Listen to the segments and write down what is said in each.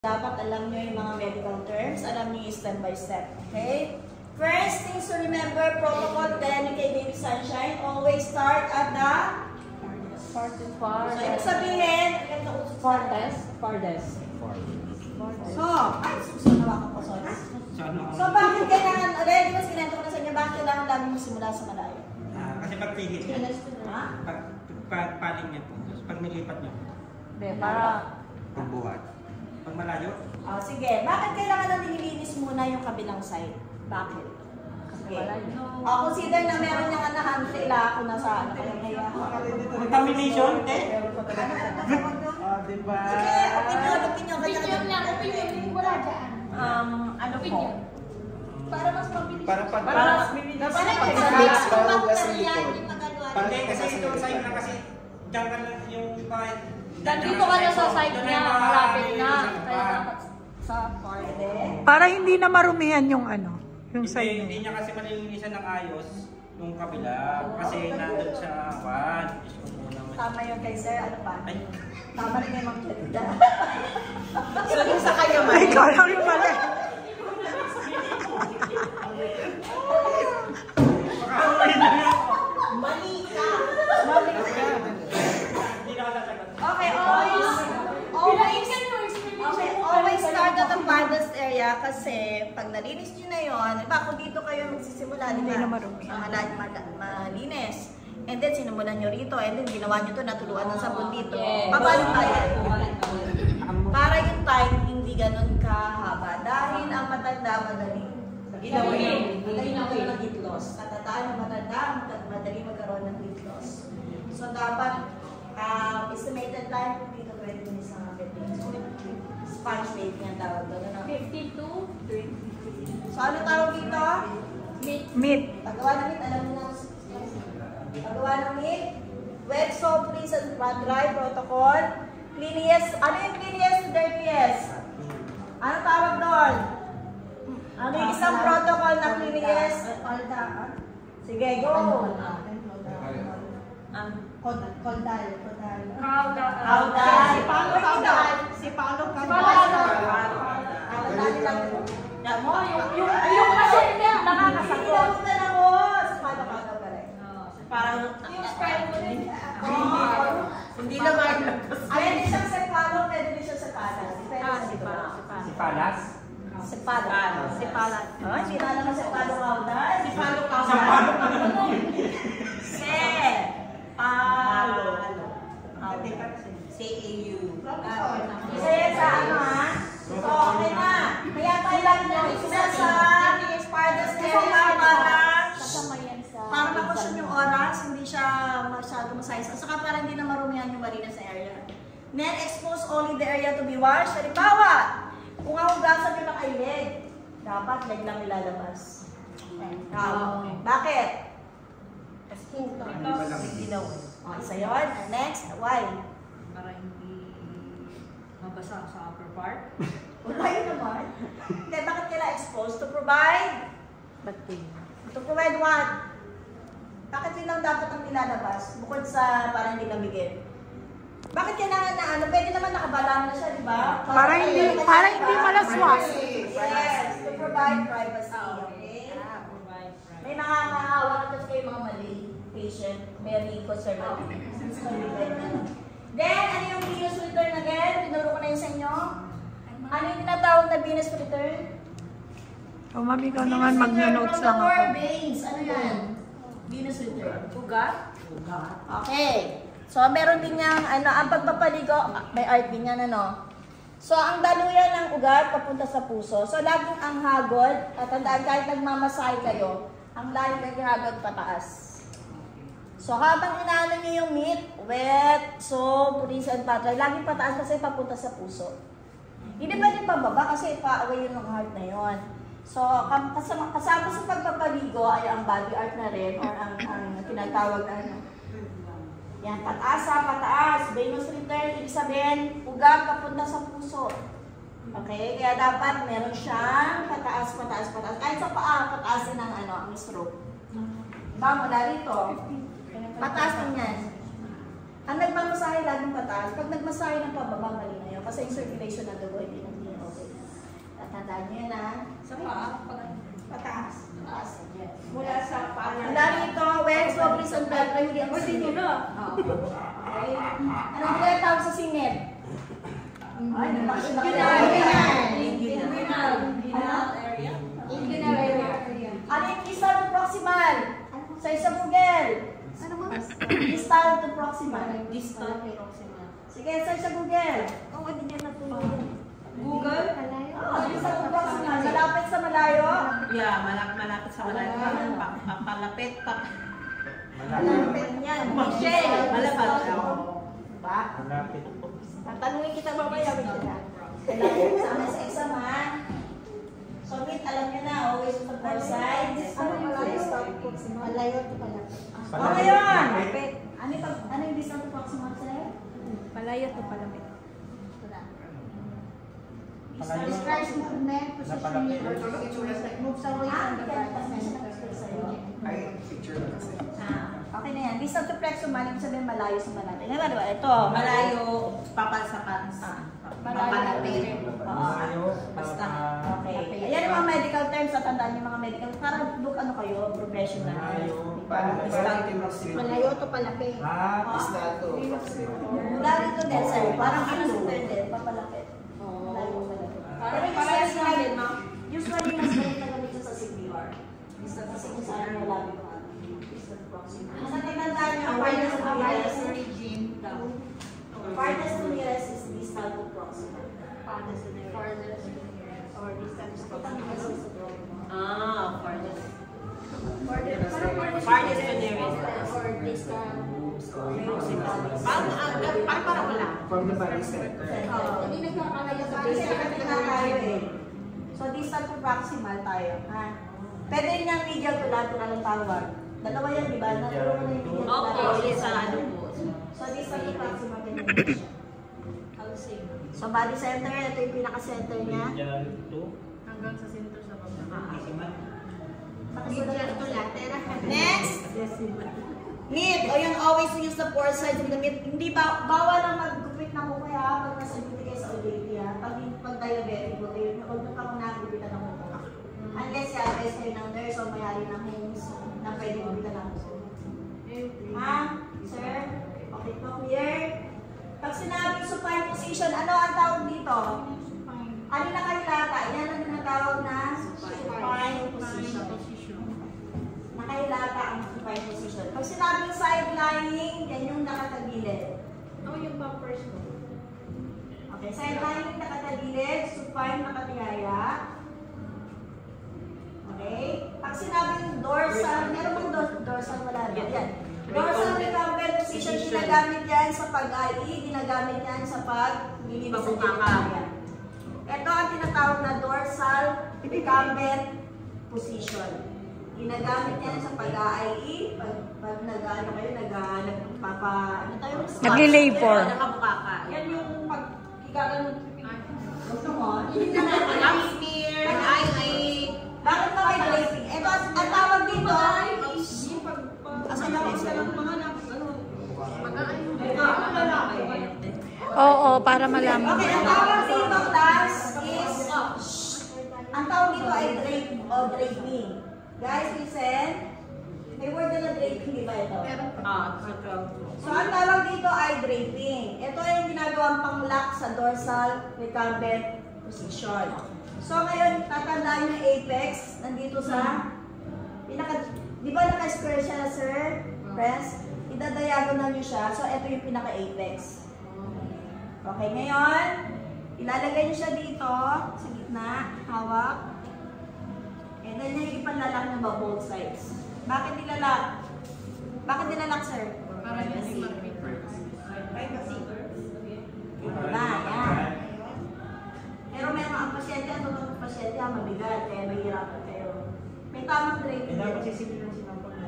Dapat alam nyo yung mga medical terms, alam nyo yung step by step, okay? First things to remember, protocol then kay Baby Sunshine, always start at the so, ibig sabihin, farthest. So, susunawa ko po, sorry. So, bakit kailangan, already mas kinento ko na sa inyo, bakit kailangan lagi mo simula sa malayo? Kasi pag pihit niya, pag paling niya po, pag nilipat niya po. Para pagbuhat. Pag malayo? Sige, bakit kailangan na nililinis muna yung kabilang side? Bakit? Sige. Consider na meron niyang anahan sila kung nasaan. Contamination, eh? Diba? Sige, opinion. Opinion lang, wala dyan. Ano po? Para mas mabilis. Para Hindi, kasi ito sa'yo na kasi dyan ka lang yung kahit Dito ka na sa side niya, malapit na. Kaya dapat sa part. Para hindi na marumihan yung ano, yung side. Hindi niya kasi malilinisan ng ayos yung kabila. Kasi nandun sa one. Tama yun kay sir, ano pa? Tama rin yung mga kaya. So, sa kayo man. Ay, ikaw lang yung mali. Mali ka. Okay, always start at the farthest area kasi pag nalinis nyo na yun, kung dito kayo magsisimula, hindi na marumi. Malinis. And then, sinimulan nyo rito. And then, ginawa nyo ito, natuluan ng sabon dito. Papalit tayo. Para yung time, hindi ganun kahaba. Dahil ang matanda, madali. Madali magkaroon ng heat loss. Katataan ng matanda, madali magkaroon ng heat loss. So, dapat, estimated time, dito 20 minutes na 15. Sponge bathing ang tawag doon. 50 to 20. So, ano tawag dito? Meat. Paggawa ng meat, alam mo na. Paggawa ng meat, wet soap, freeze and dry protocol. Cleanliest, ano yung cleanliest, dirtiest? Ano tawag doon? Ano yung isang protocol na cleanliest? Sige, go! Caudal. Si Paolo Yung kasi niya, nakakasakot. Parang Yung style mo din. hindi naman. Pwede siyang sa palo, pwede din siya sa palas. Si Palas? Si palas. Hindi na naman si palo caudal. Si palo caudal. C-A-U. Kasi sa ano ha? So, okay na. Kaya tayo lang nyo, isa sa farthest area para makusyon yung oras, hindi siya masyado masayos. At saka para hindi na marumihan yung malinis na area. Then, expose only the area to be washed. Halimbawa, kung ang hugasan nyo ng ay leg, dapat leg lang ilalabas. Bakit? Isa yun. Next, why? Para hindi mabasa sa upper part. Wala yun naman. Hindi, bakit kailangan expose? To provide? To provide what? Bakit yun lang dapat ang nilalabas? Bukod sa para hindi lamigin. Bakit kailangan na ano? Pwede naman nakabalang na siya, di ba? Para hindi malaswas. Yes, to provide privacy. Okay? May nakakaawa na kasi kayo mga mali. Patient, very conservative. Then, ano yung venous return again? Tinuro ko na yun sa inyo. Ano yung tinatawag na venous return? O, mami, ikaw naman mag-notes lang ako. Veins. Ano yan? Venous return. Ugat? Okay. So, meron din niyang, ang pagpapaligo, may art din yan, ano? So, ang daluyan ng ugat papunta sa puso. So, laging ang hagod, at tandaan kahit nagmamasahe kayo, ang laging naghahagod pataas. So, habang inaano niyo yung meat, wet, soap, rinse and pat-dry, laging pataas kasi papunta sa puso. Hindi pwede pababa kasi pa-away yun ng heart na yon. So, kasama sa pagpapaligo ay ang body art na rin or ang tinatawag na ano. Yan, pataas, venous return, ibig sabihin, ugat papunta sa puso. Okay, kaya dapat meron siyang pataas. Kahit sa paa, pataasin ng ang stroke. Diba, mula rito. Pataas din yan. Ang nagmamasahe laging pataas. Pag nagmasahe ng pababa, mali na yun. Kasi yung circulation ng dugo, hindi Okay? Anong tinatawag sa singit? Ay, Inguinal area. Inguinal area. Ano yung distal to proximal? Sa Google. Ano mo? Distal to proximal. Distal proximal. Sige, search sa Google. Oo, hindi niya natulog. Google? Distal to proximal. Malapit sa malayo? Yeah, malapit sa malayo. Palapit pa. Malapit yan. Michelle. Malapit. Diba? Malapit. Tatanungin kita mamaya. Kailangan sama sa exam, ha? So, wait, alam nyo na, always on the four sides. Ano yung malayo to pala? O, ngayon! Ano yung distal to proximal sa'yo? Malayo to palapit. Describes movement, positioning, or gestures that moves away from the target. Ay, picture na kasi. Okay na yan. Distal to proximal, ibig sabihin malayo sa malapit. Diba? Ito. Malayo, papalsakan. Papalapit. Oo. Basta. Okay. Ayan yung mga medical terms. Tatandaan yung mga medical. Parang look ano kayo, professional. Malayo to palapit. Istato. Dali to din, sir. Parang ano sa term din, papalapit. Malayo palapit. Usually, mas galit na gamit siya sa CPR. Kasi kung saan yung labi ko. Sa tinandaan niyo, farthest to nearest is distal to proximal. Farthest to nearest. Or distance to proximal. Farthest. Farthest to nearest. Or distance. Parang wala. From the body center. Hindi nagkakalayo sa Kasi nakakita tayo eh. So, distal to proximal tayo. Ha? Pwede rin yung medial to lateral ang tawag. Dalawa yan, di ba? Naturo ko na yung medial to lateral. Okay, sa ano po. So, distal to proximal din siya. So, body center, ito yung pinaka-center niya. hanggang sa center sa baba. Medial to lateral. Next! Mid, o yung always use the four sides of the mid. Hindi ba, bawal na mag-gupit na kuko ha, pag nasa duty kayo sa OJT ha. Pag diabetic mo kayo, huwag nyo ka muna gupitan ng kuko. Unless i-advise kayo ng nurse o mayari ng homes na pwede gupitan ng kuko. Ha? Sir? Okay po, clear? Pag sinabing supine position, ano ang tawag dito? Ano na kayo lata? Yan ang tinatawag na supine position. Nakailata ang supine position. Pag sinabing side lying, yan yung nakatagilid. Oh, yung bumpers ko. Okay, side lying, nakatagilid, supine, nakatiyaya. Okay? Pag sinabing dorsal, meron bang dorsal? Wala na. Yan. Dorsal recumbent position, ginagamit yan sa pag-IE, ginagamit yan sa pag-lilibig sa genitalia. Ito ang tinatawag na dorsal recumbent position. Ginagamit yan sa pag-IE, pag nag-ano kayo, nagpapa... Ano tayo? Nagli-labor. Nakabuka ka. Yan yung pag igaganon. Gusto mo? Pag smear, Bakit ka may draping? Ito, ang tawag dito, Oo, para malaman. okay, ang tawag dito, class, is, ang tawag dito ay drape o draping. Guys, listen. May word na draping, di ba ito? So, ang tawag dito ay draping. Ito ay yung ginagawang pang-lock sa dorsal recumbent position. So, ngayon, tatandaan yung apex, nandito sa di ba naka-square siya, sir? Press. Idadiagonal nyo siya. So, ito yung pinaka-apex. Okay, ngayon, ilalagay nyo siya dito, sa gitna, hawak. And then, yung ipanlalak nyo ba both sides? Bakit nilalak? Bakit nilalak, sir? Para hindi Privacy. Diba? Yan. Pero meron ang pasyente, ang totoong pasyente, mabigat, kaya mahirapan kayo. May tamang draping. Dapat sisipin lang sinapag na.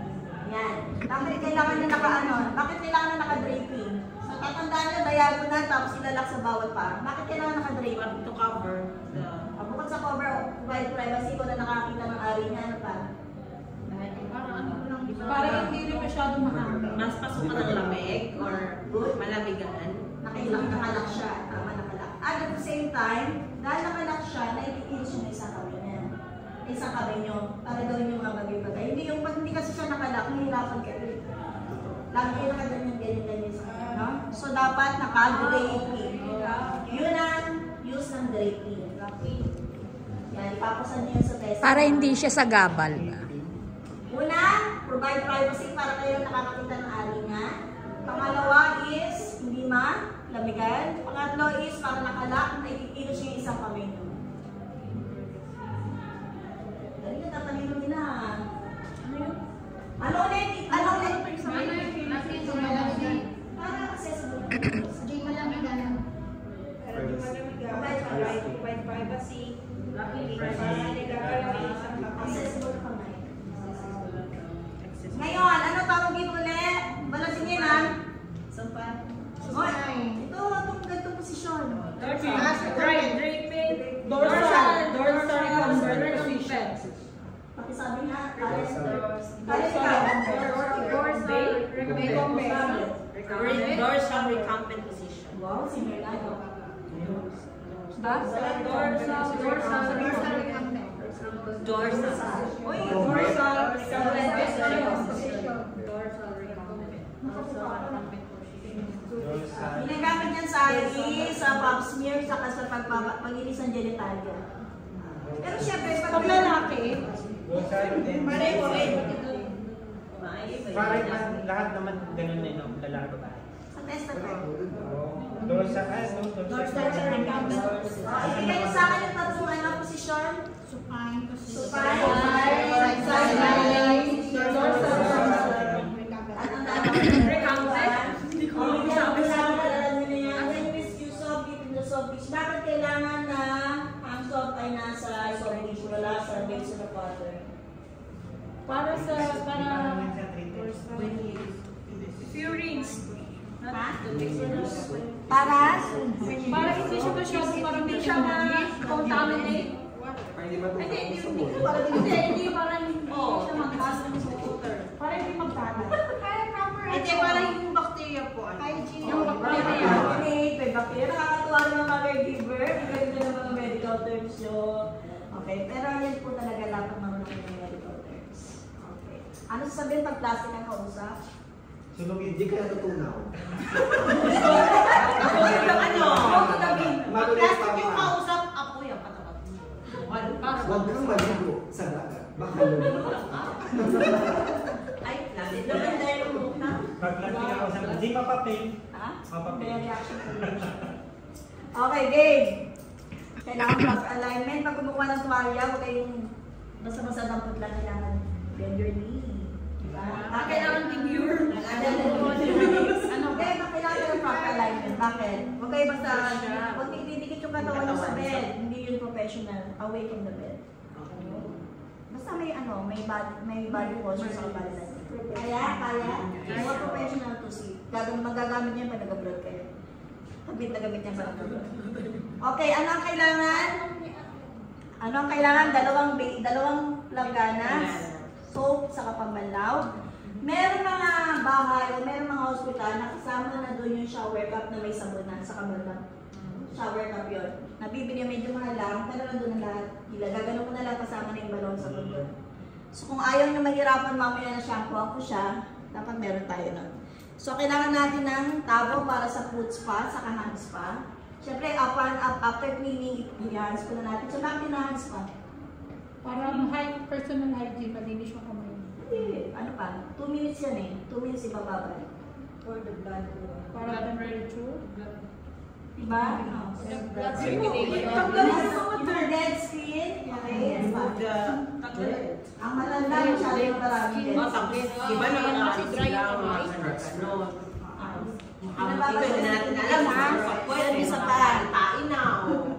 Yan. Bakit kailangan na naka-ano? Bakit kailangan na naka-draping? So, tatandaan nyo, diagonal, tapos ilalak sa bawat pa. Bakit kailangan naka-draping? to cover the... Bukod sa cover, provide privacy ko na nakakita ng ari niya, ano pa? Para hindi rin masyado mahangin. Mas pasukan ng lamig or malamigan. Nakalak siya. Tama, nakalak. At the same time, dahil nakalak siya, naipipilis siya na isang kamay niya. Isang kamay niyo, para gawin yung mga bagay-bagay. Hindi yung pag hindi kasi siya nakalak, mahirapan kayo. Lagi yung nakaganyan-ganyan sa kanya, no? So, dapat naka-draping. Yun ang use ng draping. Yan, ipapasan niyo sa test. Para hindi siya sagabal. Una, provide privacy para kayo nakakakita ng alingan. Pangalawa is, hindi lamigan. Pangatlo is, para nakalock, naikikilos yung isang kamay nyo. Dali na, tatalino nila. Ano yun? Ano ulit? Ano ulit? Para accessible. Provide privacy. Accessible kamay. Ngayon, ano tawag dito ulit? Balasin niyo na. Itong ganitong posisyon. Dorsal recumbent position. Pakisabi nga, Dorsal recumbent position. wow, si Merlano. Dorsal. Uy, ginagamit yan sa pap smear, saka sa pag-inis ng genitalia. Pero syempre, pag lalaki, pareho rin. Parang lahat naman ganun na yun, lalaki ba? Sa test na to. Dorsal recumbent. Ibigay niyo sa akin yung tatlong posisyon. Supine. Bakit kailangan na ang soap ay nasa soap dish, wala sa base of water? Para Purines. Ha? Para hindi siya masyado, parang hindi siya ma-contaminate. Para hindi matutok sa bowl. Hindi, parang hindi siya mag-gas ng water. Para hindi magtagal. Hindi, parang yung bacteria po. Yung bacteria. May bacteria. Nakakatuwa naman mga caregiver. Maganda ng mga medical terms yun. Okay, pero yan po talaga dapat marunong ng medical terms. Okay. Ano sasabihin pag plastic ang kausap? Sunugin, di ka natutunaw. Plastic yung kausap, ako yung patapat mo. Huwag kang maligo sa dagat. Baka lumakas. Ay, plastic naman dahil umuna. Pag plastic ako sa hindi mapapil. Ha? Mapapil. May reaction po. Okay, game. Kailangan proper alignment. Pag kumukuha ng tuwalya, huwag kayong basta-basta dampot lang. Kailangan bend your knee. Diba? Kailangan demure. Kailangan ng proper alignment. Bakit? Huwag kayo basta, huwag didikit yung katawan nyo sa bed. Hindi yun professional. Away from the bed. Basta may body posture sa kabala natin. Kaya? Huwag professional to see. Magagamit niya pag nag-abroad kayo. Habit na gamit niya pag nag-abroad. Okay, ano ang kailangan? Ano ang kailangan? Dalawang langganas. Soap sa kapambanlaw. Meron mga bahay o meron mga hospital na kasama na doon yung shower cup na may sabon na sa kamera. Shower cup yun. Nabibili medyo mahal lang, pero nandun na lahat. Gagano ko na lang kasama na yung balon sa doon. So kung ayaw nyo mahirapan mamaya na shampoo ako siya, dapat meron tayo nun. So kailangan natin ng tabo para sa foot spa, sa hand spa. Siyempre, after cleaning, i-hands ko na natin. So bakit na hand spa? Parang personal hygiene, malinis yung kamay. Hindi, ano pa? 2 minutes yan eh. 2 minutes ibababa. For the blood. Para temperature. Diba? Blood Yung dead skin. Okay, yan pa. Ang matanda, masyado yung marami dead skin. Iba naman ang dry yung kamay. Pwede natin alam ha. Pwede isa pa. Painaw.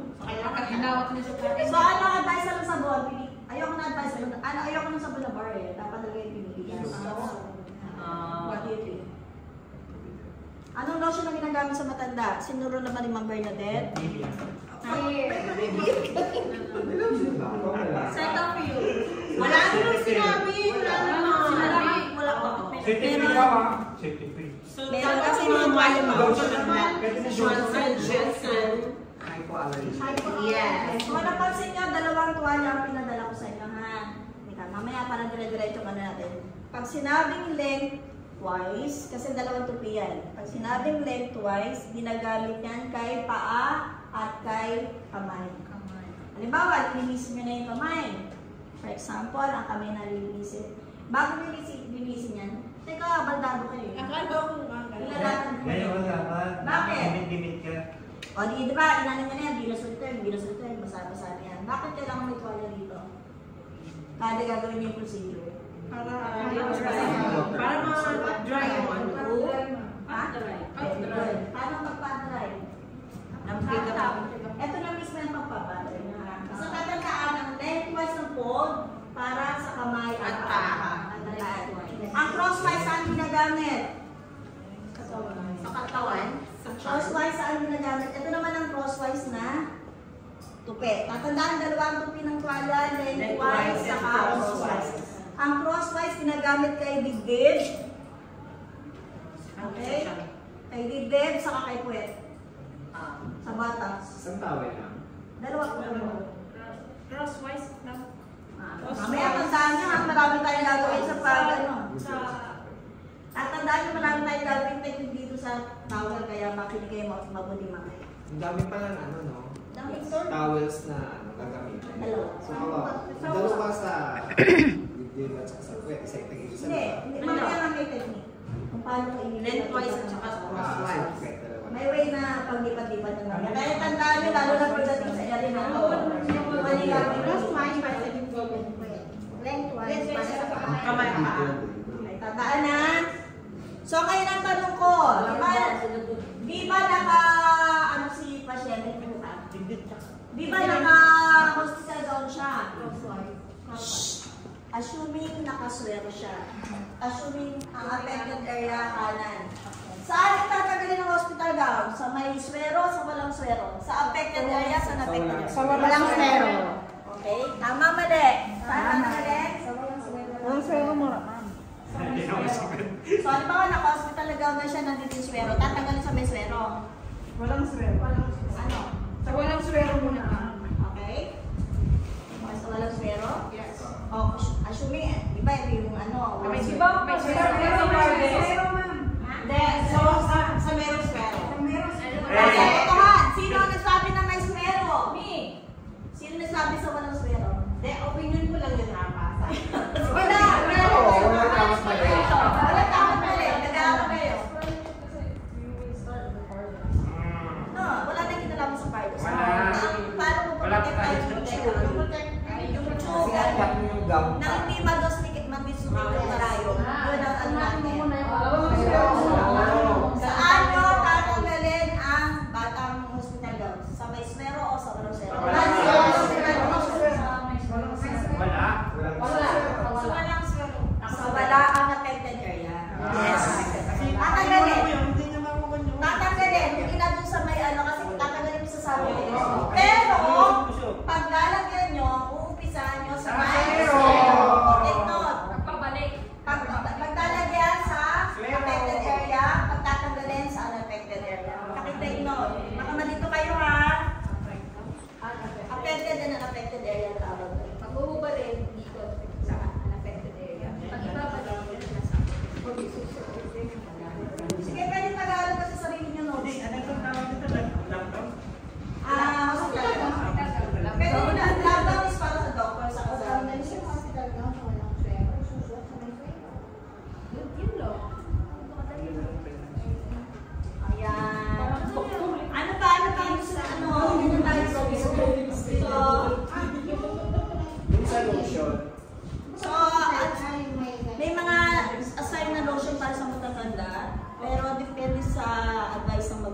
Hinawak niya sa kain. So ano ang advice lang sa sabon? Ayoko na advice. Ayoko ng sabon na bar eh. Dapat talaga yung pinili. What do you think? Anong lotion na ginagamit sa matanda? Sinuro naman ni Ma'am Bernadette? Cetaphil. Wala naman sinabi. Wala naman. Wala pa. Safety free ka ba? Safety free. Meron kasi mga Jensen. Hypoallergy. Yes. Kung napansin nyo, 2 tuwalya ang pinadala ko sa inyo, ha? Mamaya parang dire-diretso ka na natin. Pag sinabing length, lengthwise, kasi dalawang tupi yan. Pag sinabing lengthwise, ginagamit yan kay paa at kay kamay. Halimbawa, linisin nyo na yung kamay. For example, ang kamay na linisin. Bago linisin yan, teka, baldado kayo. Akala ko kung Ilalatan mo. Ngayon dapat. Bakit? Limit ka. O di ba, inanin nyo na yan, binusod ko yan, basa-basa na yan. Bakit kailangan may tuwalya dito? Kada gagawin niyo yung procedure. para ma-dry yung ano. Ha? Good. Paano magpa-dry? Ito na mismo yung pagpapadry. So, tatandaan ang lengthwise ng fold para sa kamay at paa. Ang crosswise saan ginagamit? Sa katawan. Crosswise saan ginagamit? Ito naman ang crosswise na tupi. Tatandaan dalawang tupi ng tuwalya, lengthwise at crosswise. Ang crosswise ginagamit kay dibdib. Okay? Kay dibdib, saka kay puwet. Sa bata. Isang tawel lang. Dalawa. Crosswise na. Mamaya tandaan nyo, marami tayong gagawin sa pag, ano. Tatandaan nyo, marami tayong gagawin technique dito sa towel, kaya makinig kayo mabuti mamaya. Ang dami pa lang ano, no? Towels na ano, gagamitin. Dalawa. So, dalawa sa dibdib at saka sa puwet. Isa yung tagig isa. Hindi, mamaya nga may technique. Kung paano ko Lengthwise at saka crosswise. May way na paglipat-lipat ng mamaya. Kaya tandaan nyo, lalo na pagdating sa area na ito. Crosswise para sa Lengthwise, para sa kamay pa. Ay, tandaan na. So, kayo ng tanong ko, di ba naka, ano si pasyente? Di ba naka-hospital gown siya? Assuming nakaswero siya. Assuming ang affected area kanan. Saan tatanggalin ng hospital gown? Sa may swero, sa walang swero? Sa affected area, sa unaffected area? Sa walang swero. Okay? Tama, mali. Saan tatanggalin? Sa walang swero. Walang swero mo, ma'am. So, ano ba naka-hospital gown na siya, nandito yung swero? Tatanggalin sa may swero? Walang swero. Ano? Sa walang swero muna. Okay? Okay, sa walang swero? Yes. Oh, assuming, di ba yung ano? May swero. May swero, ma'am. Hindi, so sa merong swero. Sa meron swero. Okay, ito ha, sino ang nagsabi na may swero? Me. Sino nagsabi sa walang swero? Hindi, opinion ko lang yun nakapasa. Wala, wala. Wala tama mali. Wala tama mali, nag-aaral kayo. No, wala na kinalaman sa virus. Wala. Paano mo Wala protect tayo. yung tube? Kaya yung gown. Na hindi madoslikit, mandisukit yung karayo. Yun ang ano natin. Saan nyo tatanggalin ang batang hospital gown? Sa may swero o sa walang swero? Wala. Sa wala ang affected area. Yes. Tatanggalin. Tatanggalin. Hindi na dun sa may ano kasi tatanggalin mo sa sabi. Pero, pag lalagyan nyo, uumpisahan nyo sa may swero. Take note. Paglalagyan sa affected area, pagtatanggalin sa unaffected area. Pakitake note. Baka malito kayo ha. Affected and unaffected area ang tawag. Pag-uubalin dito sa unaffected area. Pag-ibabalik na sa Sige, pwede Tagalog kasi sarili nyo notes. Pwede na, lockdown is para sa doctor sa kasama. Ayan. Ano pa gusto ano? Ano tayo Sa lotion. So, may mga assign na lotion para sa matatanda, pero depende sa advice ng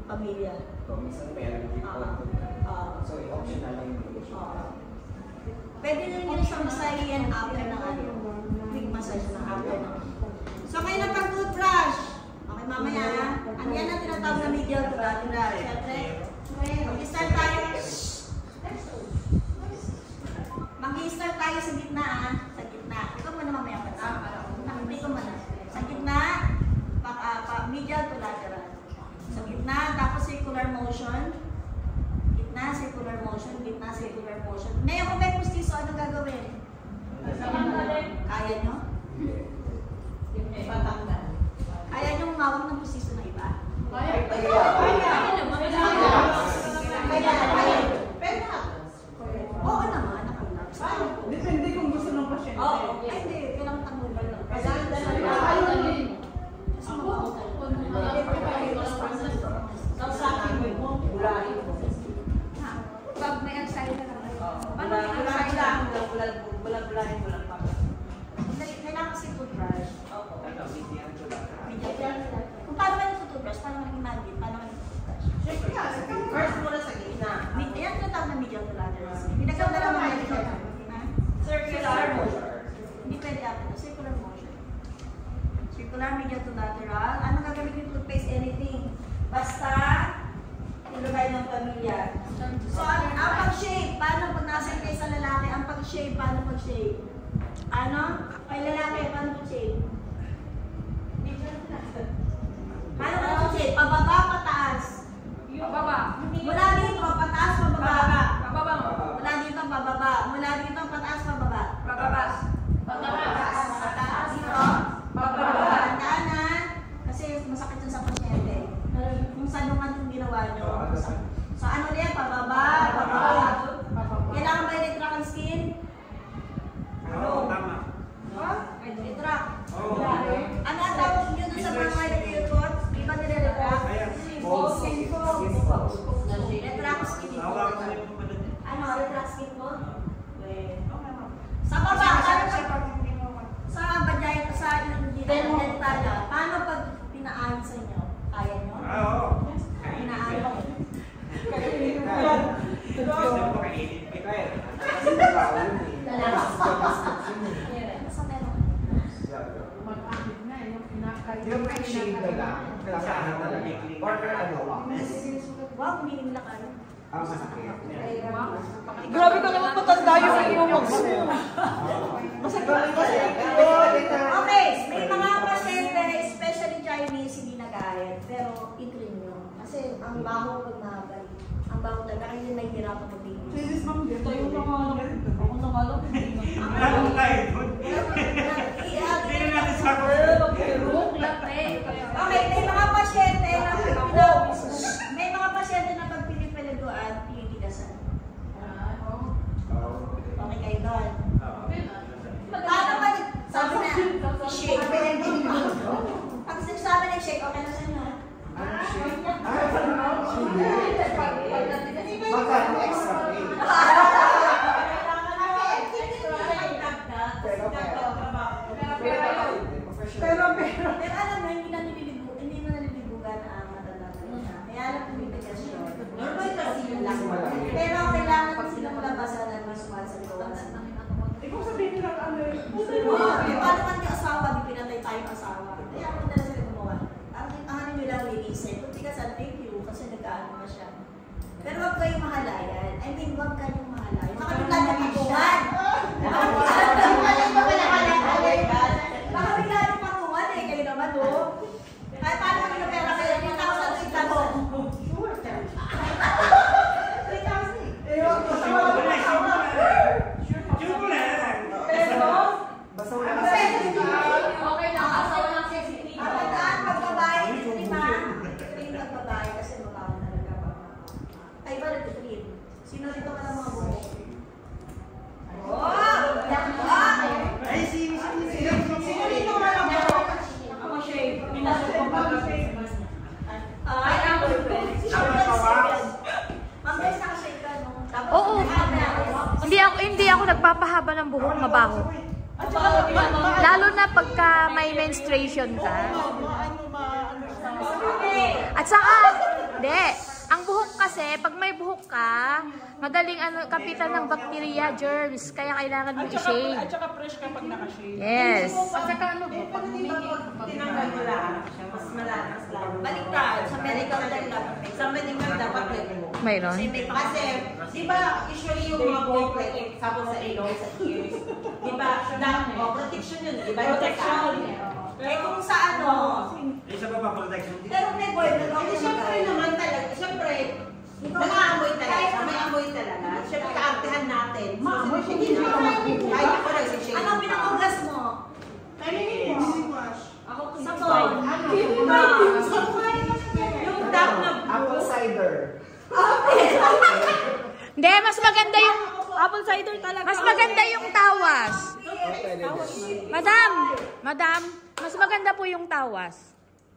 pamilya. Kung minsan meron yung So, i-optional lang yung lotion. Pwede rin yun sa masahiyan after ng ano, quick massage na after ng So, kayo na pag-toothbrush. Okay, mamaya ha. Ano yan ang tinatawag na medial toothbrush? Siyempre, mag-start tayo. Mag-start tayo sa gitna ha. Sa gitna. Ikaw muna mamaya pa. Hindi ko muna. Sa gitna, medial to lateral. Sa gitna, tapos circular motion. Gitna, circular motion. Gitna, circular motion. Ngayon kung may pustiso, ano gagawin? Kaya nyo? Patanggal. Pinaganda lang mga ito. Circular motion. Hindi pwede ako. Circular motion. Circular, medial to lateral. Ano gagamitin yung toothpaste? Anything. Basta, ilugay ng pamilya. So, ang pag-shave, paano pag nasa kayo sa lalaki? Ang pag-shave, paano pag-shave? Ano? Kay lalaki, paano pag-shave? Paano pag-shave? Pababa, pataas. Pababa. Mula dito, pataas, pababa. Pababa mo. Mula dito, pababa. Mula dito, pataas, pababa. Pababa. Pataas. Pataas dito. Pababa. Tandaan na. Kasi masakit yun sa pasyente. Kung saan naman yung ginawa nyo. So ano rin? Pababa. Pababa. Kailangan ba yung retract skin? Oo, tama. Retract. Oo. Ano ang tawag nyo dun sa mga nililipot? Di ba nire-retract? Retract skin Hawakan coat. mo yung pala. Ano? Retract skin coat? Sa baba, sa bajay, sa dentala, paano pag pinaan sa inyo? Kaya nyo? Oo. Pinaan mo. Gusto mo kainin. Basta meron. Yung may shade na lang, kailangan na talaga. Or ano, Wow, kuminim na kayo. ang masakit. Grabe ka naman matanda yung iiwag mo. Okay, may mga pasyente, especially Chinese, hindi nagayat. Pero i-clean nyo. Kasi ang baho pag mahaba. Ang baho talaga, kaya yun nahihirapan mag-baby. Tayo na nga lang. Ako na nga lang. Lalong tayo doon. Hindi na natin sa Okay, may mga pasyente na may mga pasyente na pag pinipalaguan, pinitigasan. Okay kayo doon. Paano pag sabi na, shake, pag sabi na shake, okay na sa inyo? Magkano extra pay? Pero alam mo, hindi mo nalilibugan ang matanda na yun. Kaya lang pumitigas yun. Normal kasi yun lang. Pero kailangan ko silang labasan ng masumal sa loob. Ikaw sabihin nila ano eh. Paano man yung asawa, di pinatay tayong asawa. Kaya ako na sila gumawa. Ang ano nyo lang linisin. Kung tigasan, thank you. Kasi nag-ano na siya. Pero huwag kayong mahalayan. I mean, huwag kayong mahalayan. Baka bigla niya patuwan. Baka bigla niya patuwan eh. Kayo naman oh. Kaya paano kami na pera kayo? 3,000, 3,000. Sure. 3,000 eh. Basta wala ka Okay lang. Asawa lang sensitive. Ang tandaan, pagbabae, trim ha? Trim pagbabae kasi mabaho talaga pa. Ay ba nag-trim? Sino dito ka ng mga buhok? Ay, sino? Sino dito ka ng buhok? Nakama-shave. Pinasok ko pag-shave. Ay, ako. Ma'am, guys, nakashake ka, no? Tapos, Oo. Hindi ako nagpapahaba ng buhok, mabaho. Lalo na pagka may menstruation ka. At saka, hindi. Ang buhok kasi, pag may buhok ka, madaling kapitan ng bacteria, germs, kaya kailangan mo i-shave. At saka fresh kapag nakashave. Yes. At saka ano po, pag Tinanggal mo lang siya, mas malakas lang. baliktad, sa medical dapat. Sa medical dapat may buhok. Mayroon. Kasi, di ba, usually yung mga buhok, like, example sa ilong, sa ears, di ba, protection yun, di ba? Protection. Eh kung sa ano, Ay, sa baba, protection. pero may boy, Kasi syempre naman talaga, syempre, nag-aamoy talaga, may amoy talaga. Syempre, kaartehan natin. Maamoy siya din. Kahit ako nagsishave. anong pinakugas mo? Ako Sabon. Yung tap na apple cider. Hindi, mas maganda yung apple cider talaga. mas maganda yung tawas. Madam, mas maganda po yung tawas.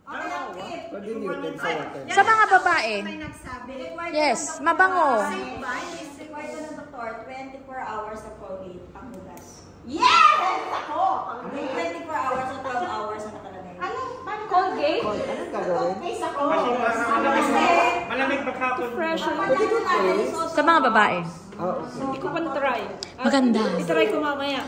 Okay, ang tip. Diluted sa water. Sa mga babae. May nagsabi. Required Yes, ng doktor. mabango. Safe ba? Yes, required ng doktor, 24 hours na Colgate ang hugas. Yes! Ako! May 24 hours o 12 hours na nakalagay. Colgate? Anong gagawin? Case ako. Kasi parang malamig pag kahapon. Fresh. Sa mga babae. Hindi ko pa na-try. Maganda. I-try ko mamaya.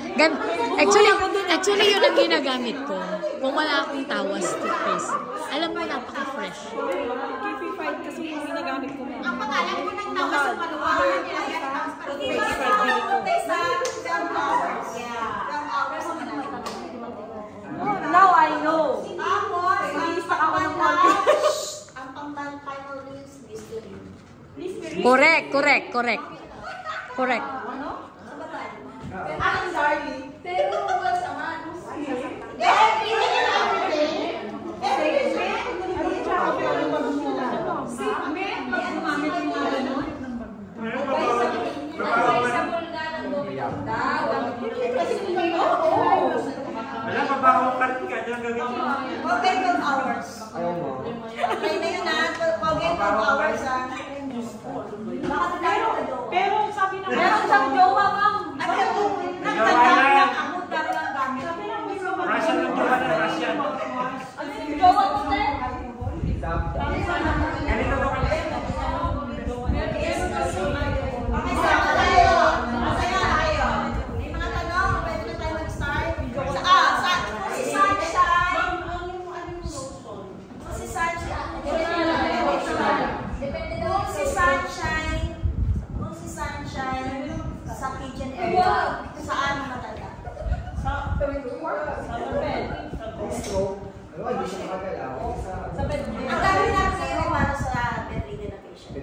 Actually, yun ang ginagamit ko. Kung wala akong tawas toothpaste. Alam mo, napaka-fresh. KP5 kasi yung ginagamit ko mamaya. Ang pangalan ko ng tawas sa maluwa. Now I know. Tapos, ang pang-final is Listerine. Correct. Ang darling. Pero what's a man? Wala, mabawang cart ka. Diyan gagawin mo. Okay, 12 hours. Ayaw mo. Okay na yun ha. Okay, 12 hours ha. Bakit tayo ka doon? Pero sabi na Meron siyang jowa, ma'am. Ano yung nagtandaan lang ako dahil ang gamit? Russian lang jowa na, Russian. Ano yung jowa mo, sir? Ganito to kasi. Okay, sama tayo. Masaya tayo. May mga tanong, pwede na tayo mag-start. Si Sunshine. Si Sunshine. Kung si Sunshine sa kitchen area, saan matanda? Ayaw, hindi siya makagalaw. Ang dami natin ngayon para sa bedridden na patient.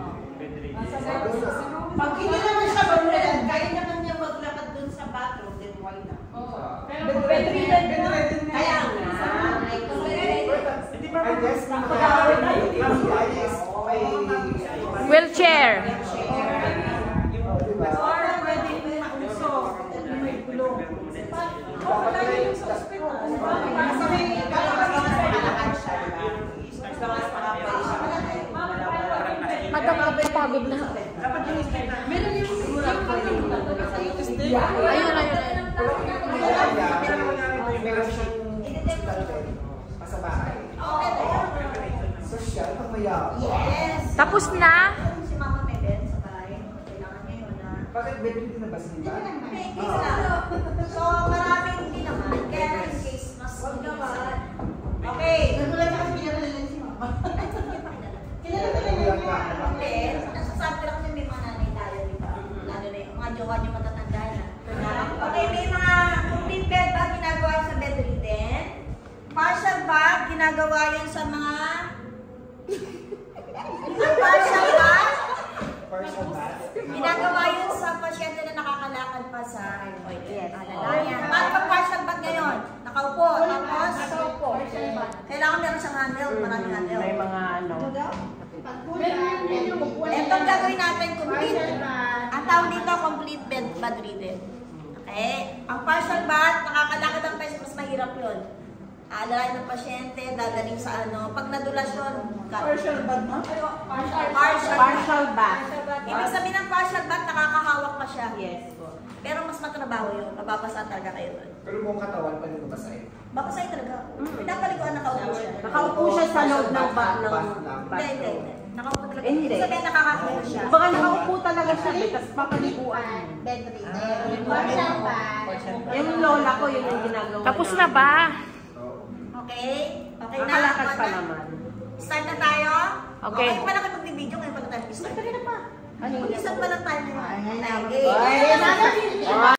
Pag hindi naman siya bedridden, kaya naman niya maglakad dun sa bathroom, then why not? Bedridden. Kaya nga. Hindi ba? I guess, Wheelchair. Or pwede yung mauso. May gulo. Wala yung sa hospital. Kasi may kalakad siya. Madam, pagod na. Ayun. meron siyang sa bahay. Social, pag mayabang. Yes. Tapos na? Si Mama may bed sa bahay. Kailangan niya yun na. Bakit bedridden na ba sila? May case lang. So, maraming hindi naman. Kaya in case mas gawad. Okay. Nagulat ka kasi pinaralalan si Mama. Kilala ka naman niya. Eh, nasasabi ko lang kasi may mga nanay tayo, di ba? Lalo na yung mga jowa niyo matatanda na. Okay, may mga complete bed ba ginagawa sa bedridden? Partial bag, ginagawa yun sa mga... partial bag? Partial bath. Ginagawa yun sa pasyente na nakakalakad pa sa alalayan. Paano pag partial bag ngayon? Nakaupo, tapos? Nakaupo. Kailangan meron siyang handle, maraming handle. May mga ano. Itong gagawin natin, complete. Ang tawag dito, complete bedridden. Okay? Ang partial bath, nakakalakad ang pasyente, mas mahirap yun. Alalayan ng pasyente, dadaling sa ano. Pag nadulas yun, partial bath, no? Partial bath. Ibig sabihin ng partial bath, nakakahawak pa siya. Yes po. Pero mas matrabaho yun. Mababasa talaga kayo doon. Pero buong katawan pa nito basahin. Babasay talaga. Pinapaliguan, nakaupo siya. Nakaupo siya sa loob ng Hindi. Nakaupo talaga. Hindi. Ibig sabihin, nakakakulo siya. Baka nakaupo talaga siya, tapos papaliguan. Bedridden. Partial bath. Yung lola ko, yun yung ginagawa. Tapos na ba? Okay? Okay na. Nakalakas pa naman. Start na tayo? Okay. Okay, pala kayo mag-video ngayon pala tayo. Start na pa. Mag-isang pa lang tayo ngayon. Okay. Ay,